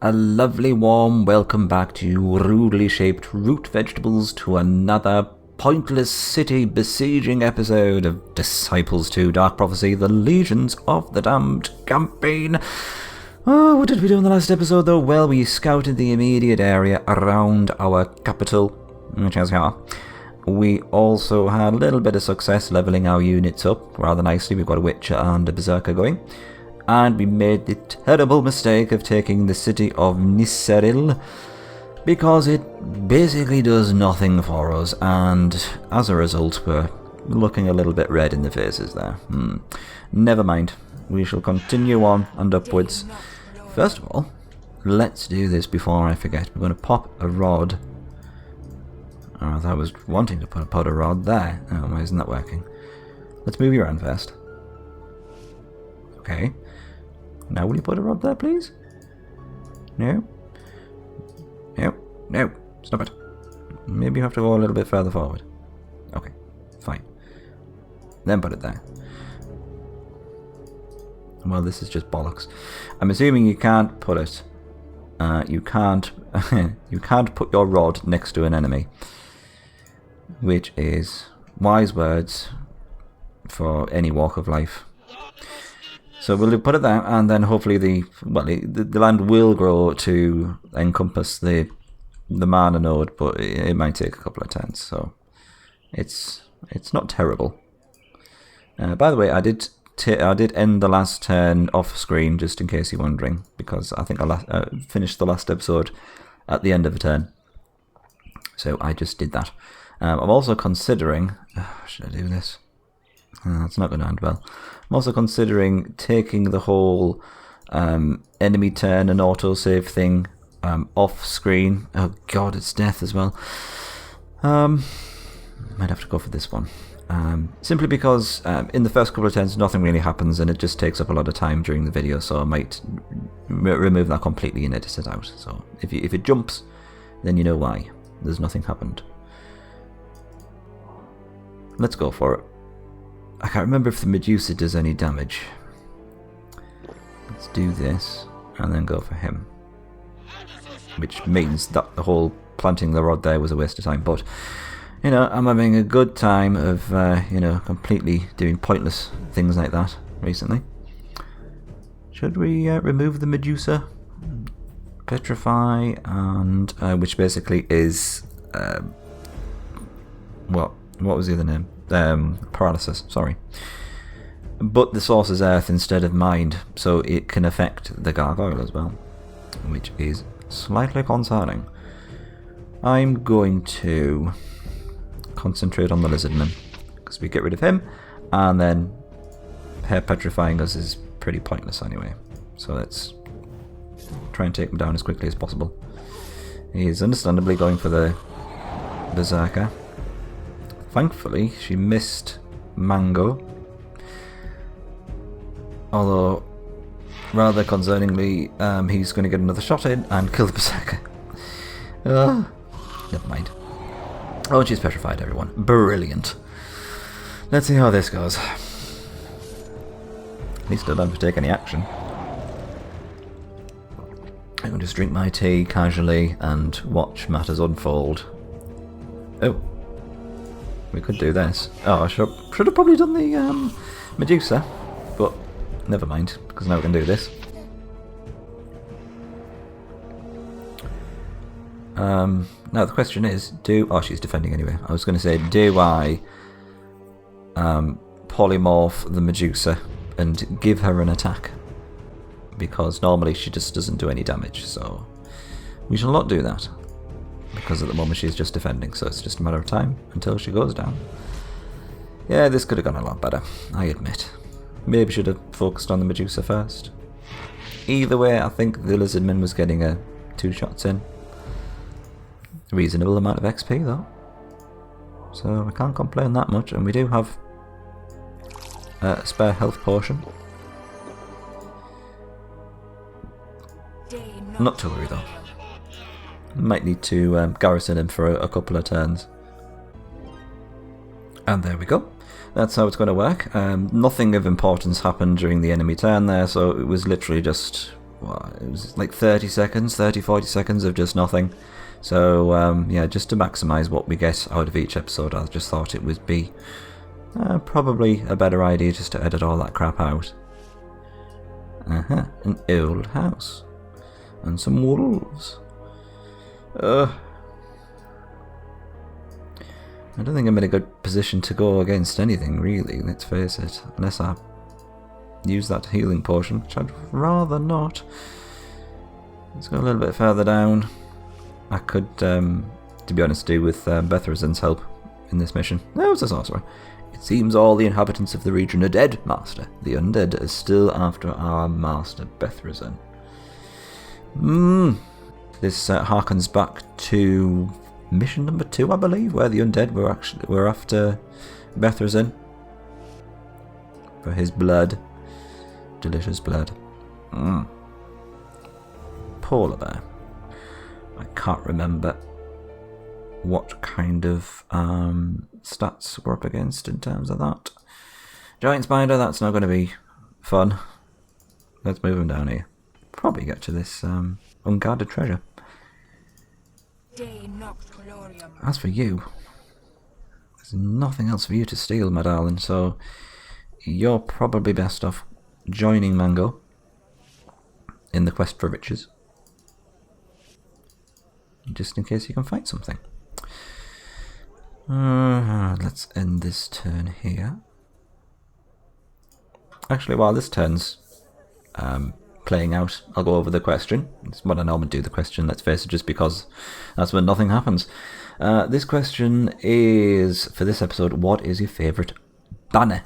A lovely warm welcome back to you rudely shaped root vegetables to another pointless city besieging episode of Disciples 2 Dark Prophecy, the Legions of the Damned campaign. Oh, what did we do in the last episode though? Well, we scouted the immediate area around our capital, which is here. We also had a little bit of success levelling our units up rather nicely. We've got a Witcher and a Berserker going. And we made the terrible mistake of taking the city of Nisseril because it basically does nothing for us, and as a result we're looking a little bit red in the faces there. Never mind, we shall continue on and upwards. First of all, let's do this before I forget. We're going to pop a rod. Oh, I was wanting to put a rod there. Oh, why isn't that working? Let's move you around first. Okay. Now will you put a rod there, please? No? No. No. Stop it. Maybe you have to go a little bit further forward. Okay. Fine. Then put it there. Well, this is just bollocks. I'm assuming you can't put it... you can't... you can't put your rod next to an enemy. Which is wise words for any walk of life. So we'll put it there, and then hopefully the land will grow to encompass the mana node, but it might take a couple of turns, so it's not terrible. By the way, I did end the last turn off screen, just in case you're wondering, because I think I finished the last episode at the end of a turn. So I just did that. I'm also considering... should I do this? It's not going to end well. I'm also considering taking the whole enemy turn and autosave thing off screen. Oh god, it's death as well. Might have to go for this one. Simply because in the first couple of turns nothing really happens and it just takes up a lot of time during the video, so I might remove that completely and edit it out. So if it jumps, then you know why. There's nothing happened. Let's go for it. I can't remember if the Medusa does any damage. Let's do this, and then go for him. Which means that the whole planting the rod there was a waste of time, but, you know, I'm having a good time of, you know, completely doing pointless things like that recently. Should we remove the Medusa? Petrify, and, which basically is, what was the other name? Paralysis, sorry. But the source is earth instead of mind, so it can affect the gargoyle as well, which is slightly concerning. I'm going to concentrate on the lizardman, because we get rid of him, and then petrifying us is pretty pointless anyway. So let's try and take him down as quickly as possible. He's understandably going for the Berserker. Thankfully, she missed Mango. Although, rather concerningly, he's going to get another shot in and kill the Berserker. Never mind. Oh, she's petrified, everyone. Brilliant. Let's see how this goes. At least I don't have to take any action. I can just drink my tea casually and watch matters unfold. Oh. We could do this. Oh, I should have probably done the Medusa, but never mind, because now we can do this. Now the question is, oh, she's defending anyway. I was going to say, do I polymorph the Medusa and give her an attack? Because normally she just doesn't do any damage, so we shall not do that. Because at the moment she's just defending, so it's just a matter of time until she goes down. Yeah, this could have gone a lot better, I admit. Maybe should have focused on the Medusa first. Either way, I think the Lizardman was getting 2 shots in. Reasonable amount of XP though. So I can't complain that much, and we do have a spare health potion. Not to worry though. Might need to garrison him for a couple of turns. And there we go. That's how it's going to work. Nothing of importance happened during the enemy turn there, so it was literally just what, it was like 30 seconds, 40 seconds of just nothing. So yeah, just to maximise what we get out of each episode, I just thought it would be probably a better idea just to edit all that crap out. An old house. And some wolves. I don't think I'm in a good position to go against anything, really, let's face it. Unless I use that healing potion, which I'd rather not. Let's go a little bit further down. I could, to be honest, do with Bethrazin's help in this mission. No, it's a sorcerer. It seems all the inhabitants of the region are dead, Master. The undead are still after our Master Bethrazin. This harkens back to mission number 2, I believe, where the undead were after Bethrazin for his blood. Delicious blood. Polar bear. I can't remember what kind of stats we're up against in terms of that. Giant spider, that's not going to be fun. Let's move him down here. Probably get to this unguarded treasure. As for you, there's nothing else for you to steal, my darling, so you're probably best off joining Mango in the quest for riches. Just in case you can find something. Let's end this turn here. Actually, while this turn's playing out, I'll go over the question. It's what I normally do, the question, let's face it, just because that's when nothing happens. This question is, for this episode, what is your favourite banner?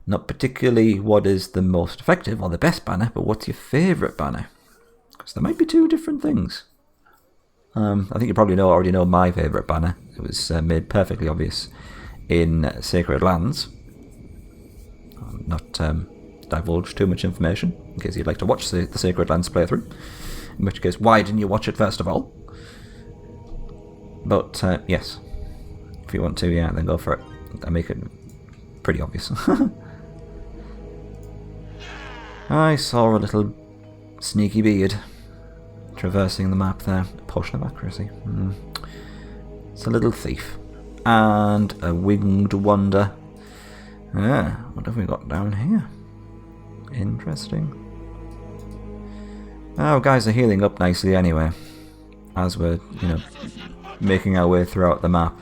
Not particularly what is the most effective or the best banner, but what's your favourite banner? Because there might be two different things. I think you probably already know my favourite banner. It was made perfectly obvious in Sacred Lands. I'll not divulge too much information, in case you'd like to watch the Sacred Lands playthrough. In which case, why didn't you watch it first of all? But, yes. If you want to, yeah, then go for it. I make it pretty obvious. I saw a little sneaky beard traversing the map there. Potion of accuracy. It's a little thief. And a winged wonder. What have we got down here? Interesting. Oh, guys are healing up nicely anyway. As we're, making our way throughout the map.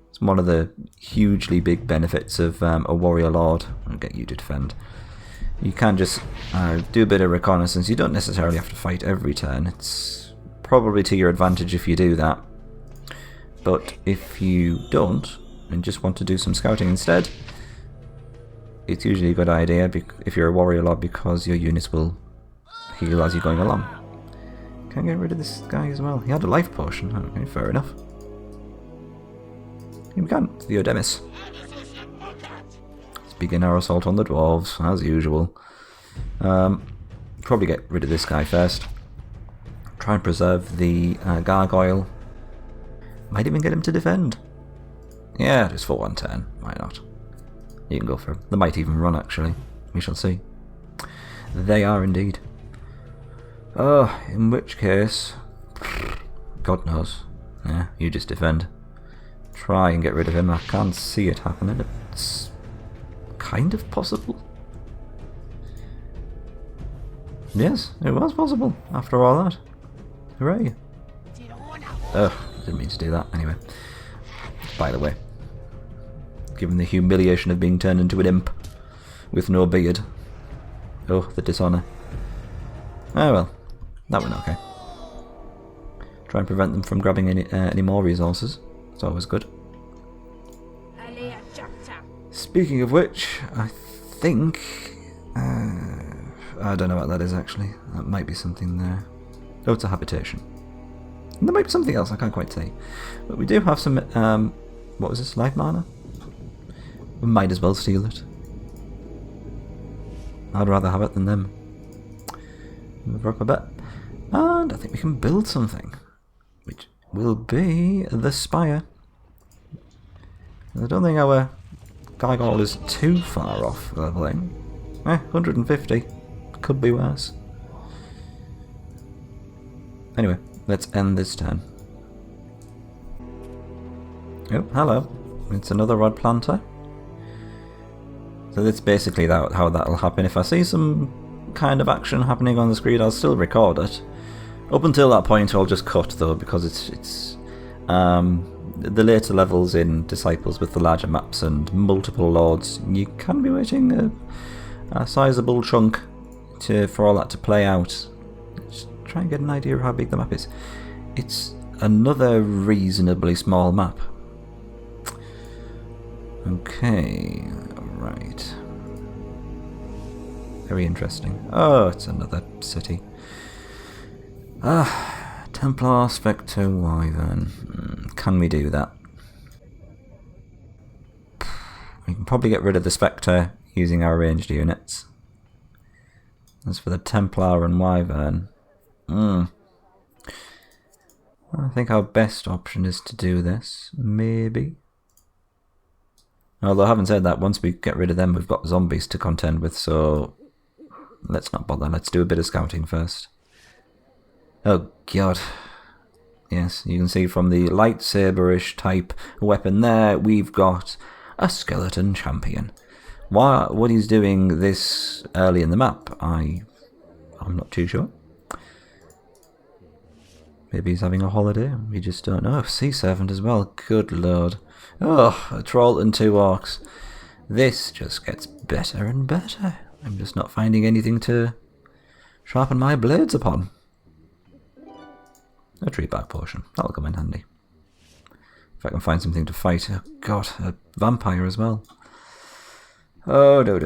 It's one of the hugely big benefits of a warrior lord. I'll get you to defend. You can just do a bit of reconnaissance. You don't necessarily have to fight every turn. It's probably to your advantage if you do that. But if you don't, and just want to do some scouting instead, it's usually a good idea if you're a warrior lord, because your units will heal as you're going along. Can I get rid of this guy as well? He had a life potion. Okay, fair enough. Here we can. It's the Odemis. Let's begin our assault on the dwarves, as usual. Probably get rid of this guy first. Try and preserve the gargoyle. Might even get him to defend. Yeah, just for one turn. Why not? You can go for him. They might even run, actually. We shall see. They are indeed. Oh, in which case... God knows. Yeah, you just defend. Try and get rid of him. I can't see it happening. It's kind of possible. Yes, it was possible after all that. Hooray. Ugh, didn't mean to do that. Anyway. By the way. Given the humiliation of being turned into an imp with no beard. Oh, the dishonour. Oh well. That went okay. Try and prevent them from grabbing any more resources. It's always good. Speaking of which, I think... I don't know what that is actually. That might be something there. Oh, it's a habitation. And there might be something else, I can't quite say. But we do have some... what was this? Life mana? We might as well steal it. I'd rather have it than them. Move up a bit. And I think we can build something. Which will be the spire. I don't think our gargoyle is too far off leveling. 150. Could be worse. Anyway, let's end this turn. Oh, hello. It's another rod planter. So that's basically how that'll happen. If I see some kind of action happening on the screen, I'll still record it. Up until that point, I'll just cut though, because it's the later levels in Disciples with the larger maps and multiple lords. You can be waiting a sizable chunk for all that to play out. Just try and get an idea of how big the map is. It's another reasonably small map. Okay, right. Very interesting. Oh, it's another city. Templar, Spectre, Wyvern. Can we do that? We can probably get rid of the Spectre using our ranged units. As for the Templar and Wyvern, I think our best option is to do this, maybe. Although having said that, once we get rid of them, we've got zombies to contend with, so let's not bother. Let's do a bit of scouting first. Oh god. Yes, you can see from the lightsaber-ish type weapon there, we've got a skeleton champion. What he's doing this early in the map, I'm not too sure. Maybe he's having a holiday, we just don't know. Sea Servant as well, good lord. Oh, a troll and 2 orcs. This just gets better and better. I'm just not finding anything to sharpen my blades upon. A tree bark potion, that'll come in handy. If I can find something to fight. Oh god, a vampire as well. Oh, no.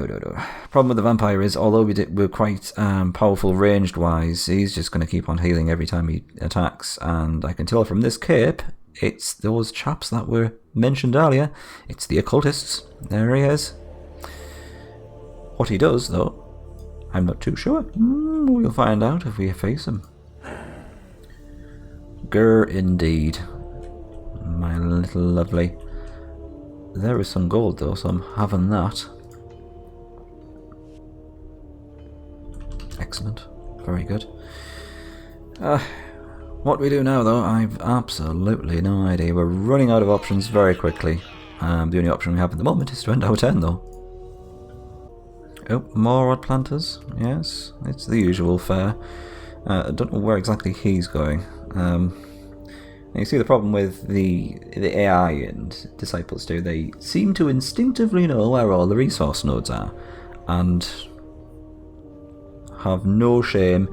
Problem with the vampire is, although we're quite powerful ranged wise, he's just going to keep on healing every time he attacks. And I can tell from this cape, it's those chaps that were mentioned earlier. It's the occultists. There he is. What he does, though, I'm not too sure. We'll find out if we face him. Grr, indeed. My little lovely. There is some gold, though, so I'm having that. Excellent. Very good. What do we do now, though? I've absolutely no idea. We're running out of options very quickly. The only option we have at the moment is to end our turn, though. Oh, more rod planters. Yes, it's the usual fare. I don't know where exactly he's going. You see the problem with the AI and Disciples do. They seem to instinctively know where all the resource nodes are, and have no shame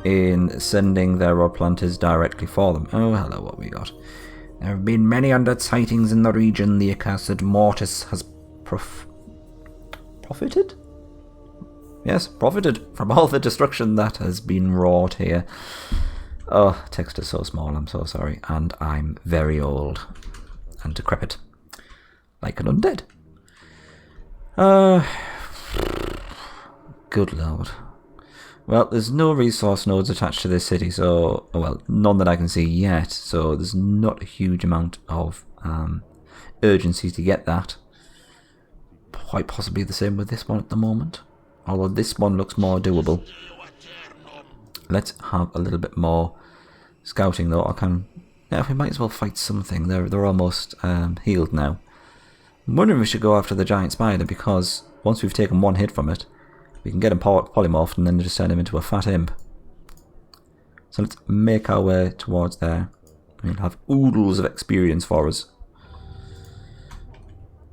in sending their rod planters directly for them. Oh, hello, what we got? There have been many undead sightings in the region. The accursed Mortis has profited? Yes, profited from all the destruction that has been wrought here. Oh, text is so small, I'm so sorry. And I'm very old and decrepit. Like an undead. Good lord. Well, there's no resource nodes attached to this city, so... well, none that I can see yet, so there's not a huge amount of urgency to get that. Quite possibly the same with this one at the moment. Although this one looks more doable. Let's have a little bit more scouting, though. Yeah, we might as well fight something. They're almost healed now. I'm wondering if we should go after the giant spider, because once we've taken one hit from it, we can get him polymorphed and then just turn him into a fat imp. So let's make our way towards there. We'll have oodles of experience for us.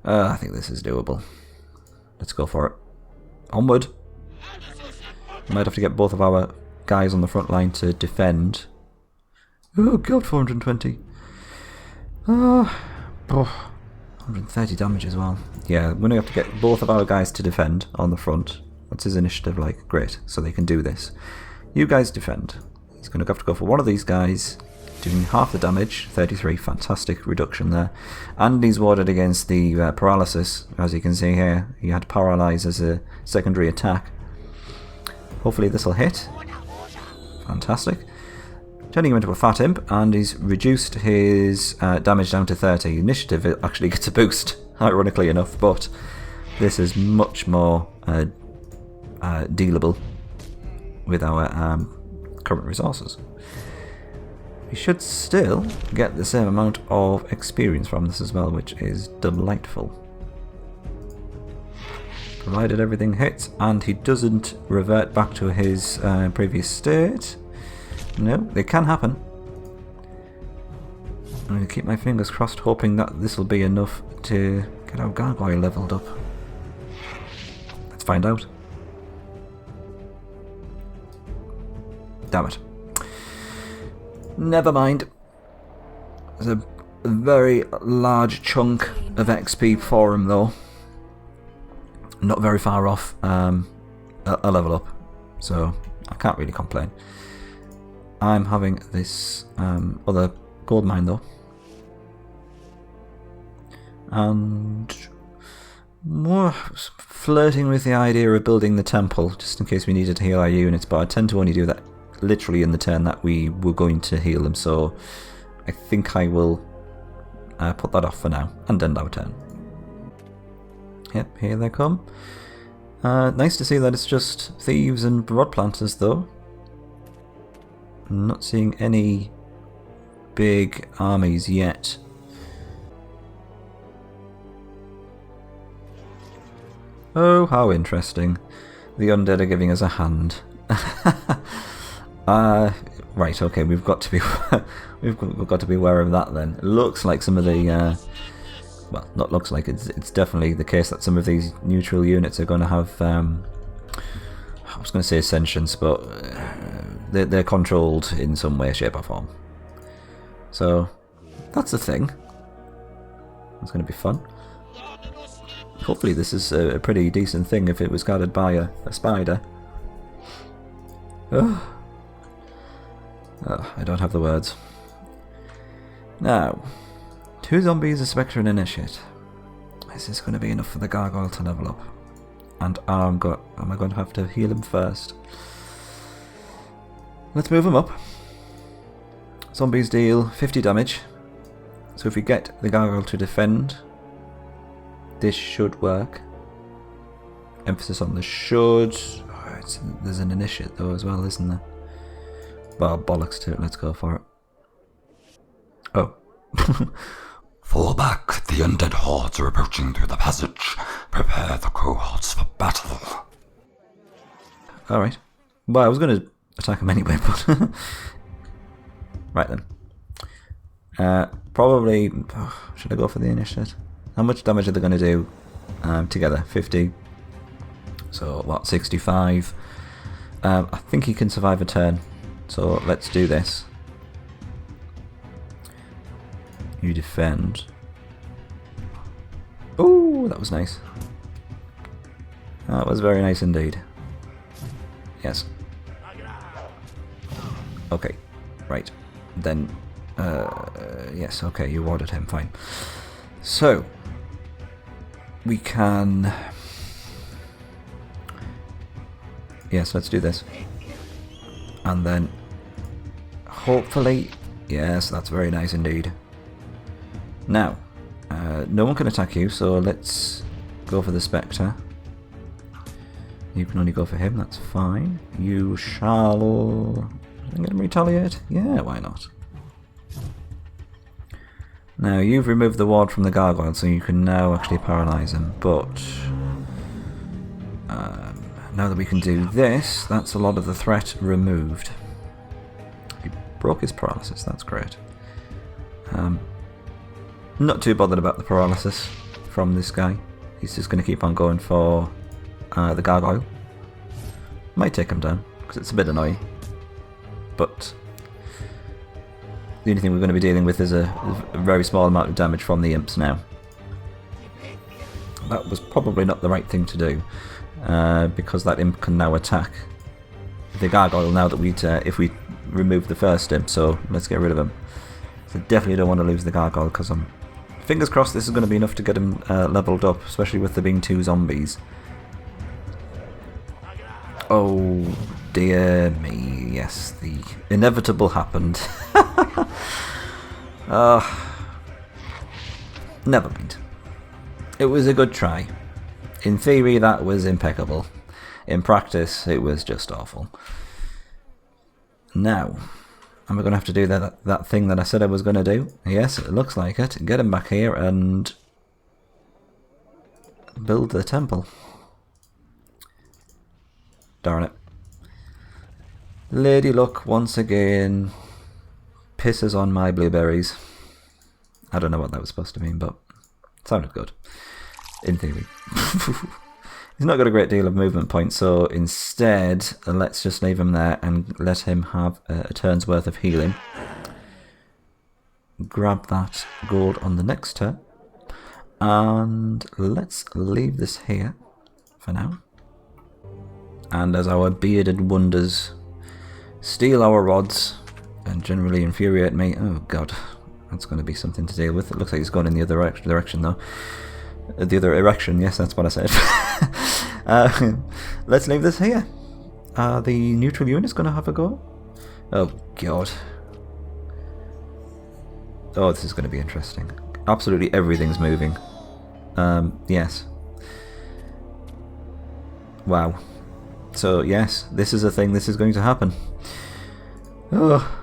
I think this is doable. Let's go for it. Onward. Might have to get both of our guys on the front line to defend. Oh god, 420. 130 damage as well. Yeah, we're going to have to get both of our guys to defend on the front. What's his initiative like? Great, so they can do this. You guys defend. He's going to have to go for one of these guys, doing half the damage. 33, fantastic reduction there. And he's warded against the paralysis, as you can see here. He had paralyze as a secondary attack. Hopefully this will hit. Fantastic. Turning him into a fat imp, and he's reduced his damage down to 30. Initiative actually gets a boost, ironically enough, but this is much more dealable with our current resources. we should still get the same amount of experience from this as well, which is delightful. Provided everything hits and he doesn't revert back to his previous state. No, they can happen. I'm going to keep my fingers crossed, hoping that this will be enough to get our gargoyle leveled up. Let's find out. Damn it. Never mind. There's a very large chunk of XP for him though. Not very far off a level up, so I can't really complain. I'm having this other gold mine though. And more flirting with the idea of building the temple, just in case we needed to heal our units, but I tend to only do that literally in the turn that we were going to heal them, so I think I will put that off for now and end our turn. Yep, here they come. Nice to see that it's just thieves and rod planters though. I'm not seeing any big armies yet. Oh, how interesting. The undead are giving us a hand. Right, okay, we've got to be we've got to be aware of that then. It looks like some of the well, not looks like, it's definitely the case that some of these neutral units are going to have I was going to say ascensions, but they're controlled in some way, shape or form. So that's the thing. It's going to be fun. Hopefully this is a pretty decent thing if it was guarded by a spider. Oh, I don't have the words. Now, 2 zombies, a spectre and an initiate. Is this going to be enough for the gargoyle to level up? And am I going to have to heal him first? Let's move him up. Zombies deal 50 damage. So if we get the gargoyle to defend, this should work. Emphasis on the should. Oh, there's an initiate though as well, isn't there? Well, bollocks to it, let's go for it. Oh. Fall back, the undead hordes are approaching through the passage. Prepare the cohorts for battle. Alright. Well, I was going to attack him anyway, but... Right then. Probably... Oh, should I go for the initiate? How much damage are they going to do together? 50. So, what, 65? I think he can survive a turn. So, let's do this. You defend. Oh, that was nice. That was very nice indeed. Yes. Okay. Right. Then, yes, okay, you ordered him, fine. So, we can... Yes, let's do this. And then, hopefully... Yes, that's very nice indeed. Now, no one can attack you, so let's go for the Spectre. You can only go for him, that's fine. You shall... I'm going to retaliate? Yeah, why not? Now, you've removed the ward from the gargoyle, so you can now actually paralyse him, but... now that we can do this, that's a lot of the threat removed. He broke his paralysis, that's great. Not too bothered about the paralysis from this guy. He's just going to keep on going for the gargoyle. Might take him down, because it's a bit annoying. But the only thing we're going to be dealing with is a very small amount of damage from the imps now. That was probably not the right thing to do, because that imp can now attack the gargoyle now that if we remove the first imp, so let's get rid of him. So definitely don't want to lose the gargoyle, because I'm fingers crossed this is going to be enough to get him leveled up, especially with there being 2 zombies. Oh dear me, yes, the inevitable happened. Never mind. It was a good try. In theory that was impeccable. In practice it was just awful. Now, And we're going to have to do that thing that I said I was going to do. Yes, it looks like it. Get him back here and build the temple. Darn it. Lady Luck once again pisses on my blueberries. I don't know what that was supposed to mean, but it sounded good. In theory. He's not got a great deal of movement points, so instead, let's just leave him there and let him have a turn's worth of healing. Grab that gold on the next turn. And let's leave this here for now. And as our bearded wonders steal our rods and generally infuriate me, oh god, that's going to be something to deal with. It looks like he's gone in the other direction though. The other erection, yes, that's what I said. Let's leave this here. The neutral unit's going to have a go. Oh god. Oh, this is going to be interesting. Absolutely everything's moving. Yes. Wow. So yes, this is a thing, this is going to happen. Oh.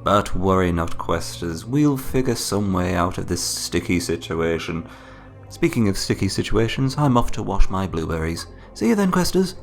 But worry not, questers, we'll figure some way out of this sticky situation. Speaking of sticky situations, I'm off to wash my blueberries. See you then, questers.